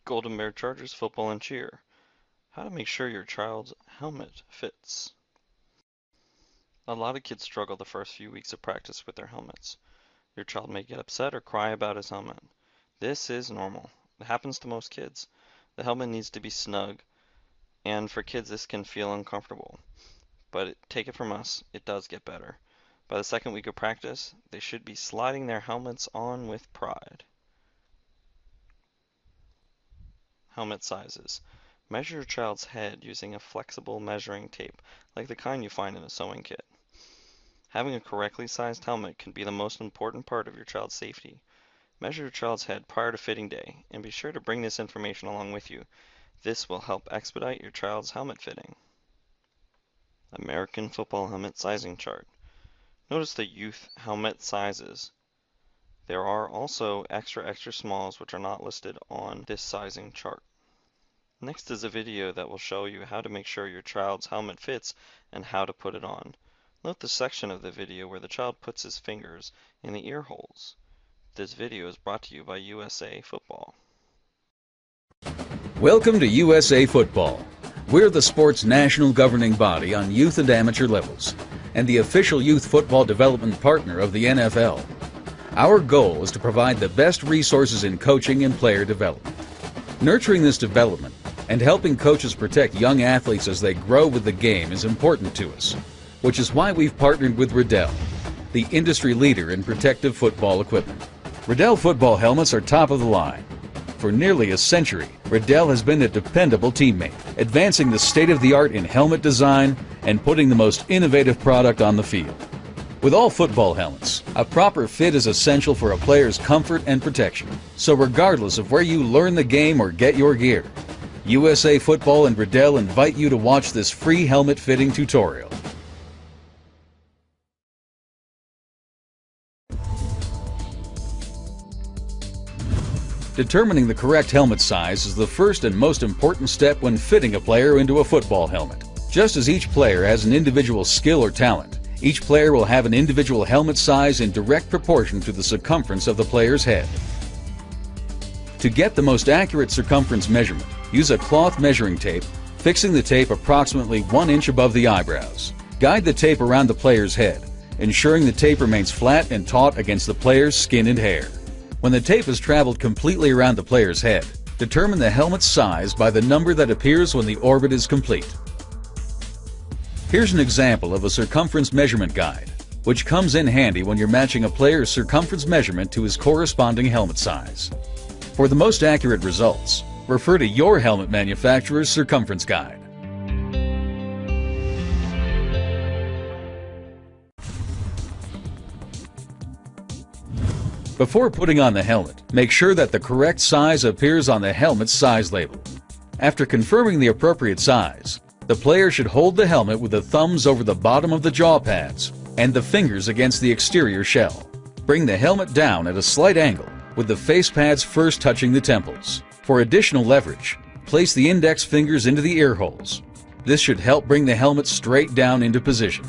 Golden Bear Chargers football and cheer. How to make sure your child's helmet fits. A lot of kids struggle the first few weeks of practice with their helmets. Your child may get upset or cry about his helmet. This is normal. It happens to most kids. The helmet needs to be snug, and for kids this can feel uncomfortable. But take it from us, it does get better. By the second week of practice, they should be sliding their helmets on with pride. Helmet sizes. Measure your child's head using a flexible measuring tape, like the kind you find in a sewing kit. Having a correctly sized helmet can be the most important part of your child's safety. Measure your child's head prior to fitting day, and be sure to bring this information along with you. This will help expedite your child's helmet fitting. American football helmet sizing chart. Notice the youth helmet sizes. There are also extra smalls which are not listed on this sizing chart. Next is a video that will show you how to make sure your child's helmet fits and how to put it on. Note the section of the video where the child puts his fingers in the ear holes. This video is brought to you by USA Football. Welcome to USA Football. We're the sport's national governing body on youth and amateur levels, and the official youth football development partner of the NFL. Our goal is to provide the best resources in coaching and player development. Nurturing this development and helping coaches protect young athletes as they grow with the game is important to us, which is why we've partnered with Riddell, the industry leader in protective football equipment. Riddell football helmets are top of the line. For nearly a century, Riddell has been a dependable teammate, advancing the state-of-the-art in helmet design and putting the most innovative product on the field. With all football helmets, a proper fit is essential for a player's comfort and protection. So regardless of where you learn the game or get your gear, USA Football and Riddell invite you to watch this free helmet fitting tutorial. Determining the correct helmet size is the first and most important step when fitting a player into a football helmet. Just as each player has an individual skill or talent, each player will have an individual helmet size in direct proportion to the circumference of the player's head. To get the most accurate circumference measurement, use a cloth measuring tape, fixing the tape approximately 1 inch above the eyebrows. Guide the tape around the player's head, ensuring the tape remains flat and taut against the player's skin and hair. When the tape has traveled completely around the player's head, determine the helmet's size by the number that appears when the orbit is complete. Here's an example of a circumference measurement guide, which comes in handy when you're matching a player's circumference measurement to his corresponding helmet size. For the most accurate results, refer to your helmet manufacturer's circumference guide. Before putting on the helmet, make sure that the correct size appears on the helmet's size label. After confirming the appropriate size, the player should hold the helmet with the thumbs over the bottom of the jaw pads and the fingers against the exterior shell. Bring the helmet down at a slight angle, with the face pads first touching the temples. For additional leverage, place the index fingers into the ear holes. This should help bring the helmet straight down into position.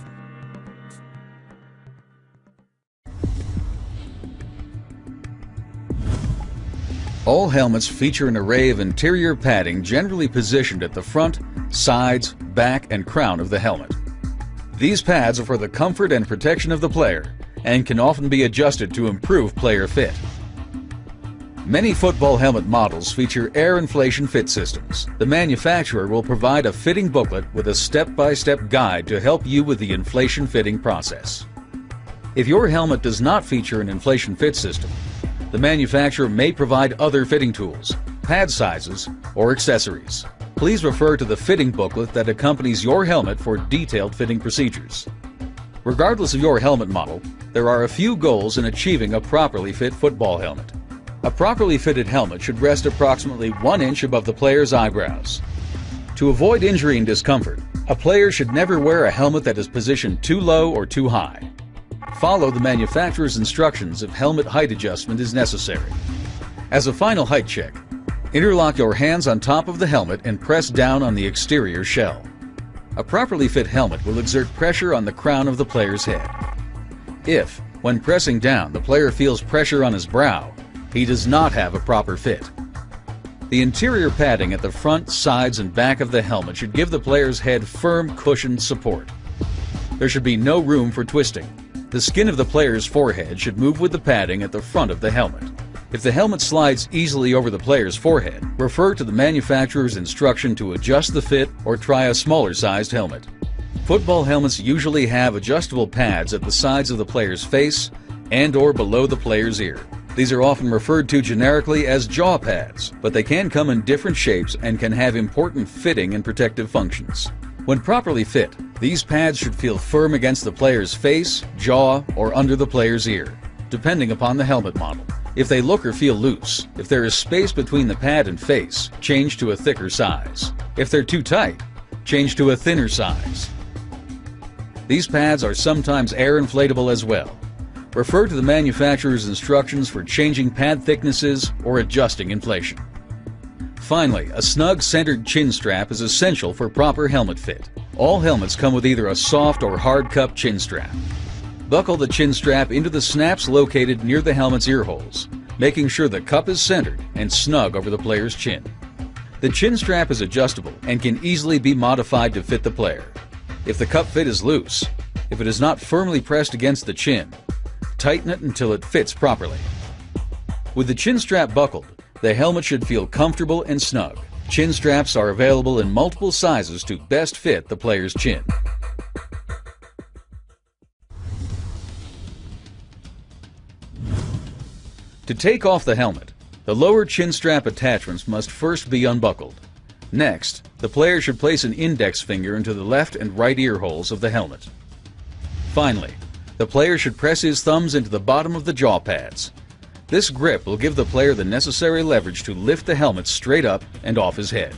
All helmets feature an array of interior padding generally positioned at the front, sides, back, and crown of the helmet. These pads are for the comfort and protection of the player and can often be adjusted to improve player fit. Many football helmet models feature air inflation fit systems. The manufacturer will provide a fitting booklet with a step-by-step guide to help you with the inflation fitting process. If your helmet does not feature an inflation fit system, the manufacturer may provide other fitting tools, pad sizes, or accessories. Please refer to the fitting booklet that accompanies your helmet for detailed fitting procedures. Regardless of your helmet model, there are a few goals in achieving a properly fit football helmet. A properly fitted helmet should rest approximately 1 inch above the player's eyebrows. To avoid injury and discomfort, a player should never wear a helmet that is positioned too low or too high. Follow the manufacturer's instructions if helmet height adjustment is necessary. As a final height check, interlock your hands on top of the helmet and press down on the exterior shell. A properly fit helmet will exert pressure on the crown of the player's head. If, when pressing down, the player feels pressure on his brow, he does not have a proper fit. The interior padding at the front, sides, and back of the helmet should give the player's head firm, cushioned support. There should be no room for twisting. The skin of the player's forehead should move with the padding at the front of the helmet. If the helmet slides easily over the player's forehead, refer to the manufacturer's instruction to adjust the fit or try a smaller sized helmet. Football helmets usually have adjustable pads at the sides of the player's face and/or below the player's ear. These are often referred to generically as jaw pads, but they can come in different shapes and can have important fitting and protective functions. When properly fit, these pads should feel firm against the player's face, jaw, or under the player's ear, depending upon the helmet model. If they look or feel loose, if there is space between the pad and face, change to a thicker size. If they're too tight, change to a thinner size. These pads are sometimes air inflatable as well. Refer to the manufacturer's instructions for changing pad thicknesses or adjusting inflation. Finally, a snug centered chin strap is essential for proper helmet fit. All helmets come with either a soft or hard cup chin strap. Buckle the chin strap into the snaps located near the helmet's ear holes, making sure the cup is centered and snug over the player's chin. The chin strap is adjustable and can easily be modified to fit the player. If the cup fit is loose, if it is not firmly pressed against the chin, tighten it until it fits properly. With the chin strap buckled, the helmet should feel comfortable and snug. Chin straps are available in multiple sizes to best fit the player's chin. To take off the helmet, the lower chin strap attachments must first be unbuckled. Next, the player should place an index finger into the left and right ear holes of the helmet. Finally, the player should press his thumbs into the bottom of the jaw pads. This grip will give the player the necessary leverage to lift the helmet straight up and off his head.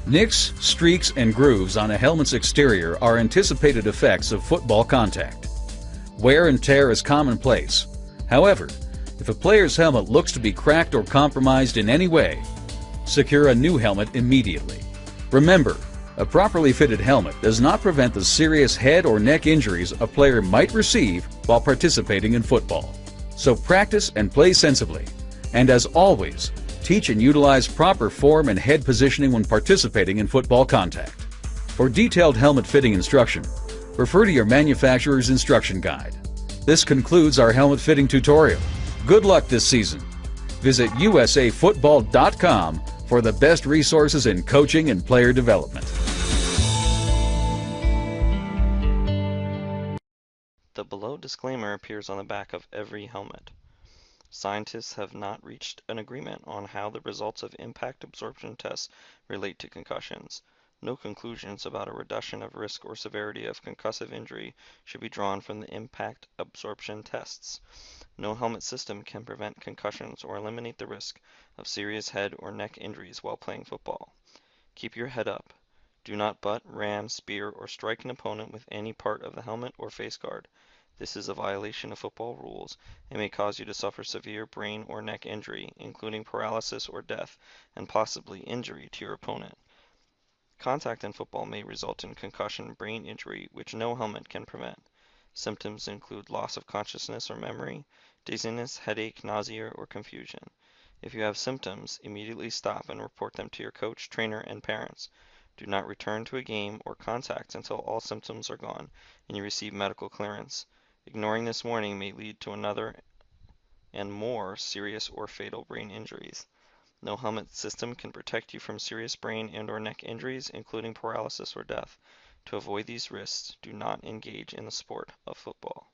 Nicks, streaks, and grooves on a helmet's exterior are anticipated effects of football contact. Wear and tear is commonplace. However, if a player's helmet looks to be cracked or compromised in any way, secure a new helmet immediately. Remember, a properly fitted helmet does not prevent the serious head or neck injuries a player might receive while participating in football. So practice and play sensibly. And as always, teach and utilize proper form and head positioning when participating in football contact. For detailed helmet fitting instruction, refer to your manufacturer's instruction guide. This concludes our helmet fitting tutorial. Good luck this season. Visit usafootball.com for the best resources in coaching and player development. The below disclaimer appears on the back of every helmet. Scientists have not reached an agreement on how the results of impact absorption tests relate to concussions. No conclusions about a reduction of risk or severity of concussive injury should be drawn from the impact absorption tests. No helmet system can prevent concussions or eliminate the risk of serious head or neck injuries while playing football. Keep your head up. Do not butt, ram, spear, or strike an opponent with any part of the helmet or face guard. This is a violation of football rules and may cause you to suffer severe brain or neck injury, including paralysis or death, and possibly injury to your opponent. Contact in football may result in concussion, brain injury, which no helmet can prevent. Symptoms include loss of consciousness or memory, dizziness, headache, nausea, or confusion. If you have symptoms, immediately stop and report them to your coach, trainer, and parents. Do not return to a game or contact until all symptoms are gone and you receive medical clearance. Ignoring this warning may lead to another and more serious or fatal brain injuries. No helmet system can protect you from serious brain and/or neck injuries, including paralysis or death. To avoid these risks, do not engage in the sport of football.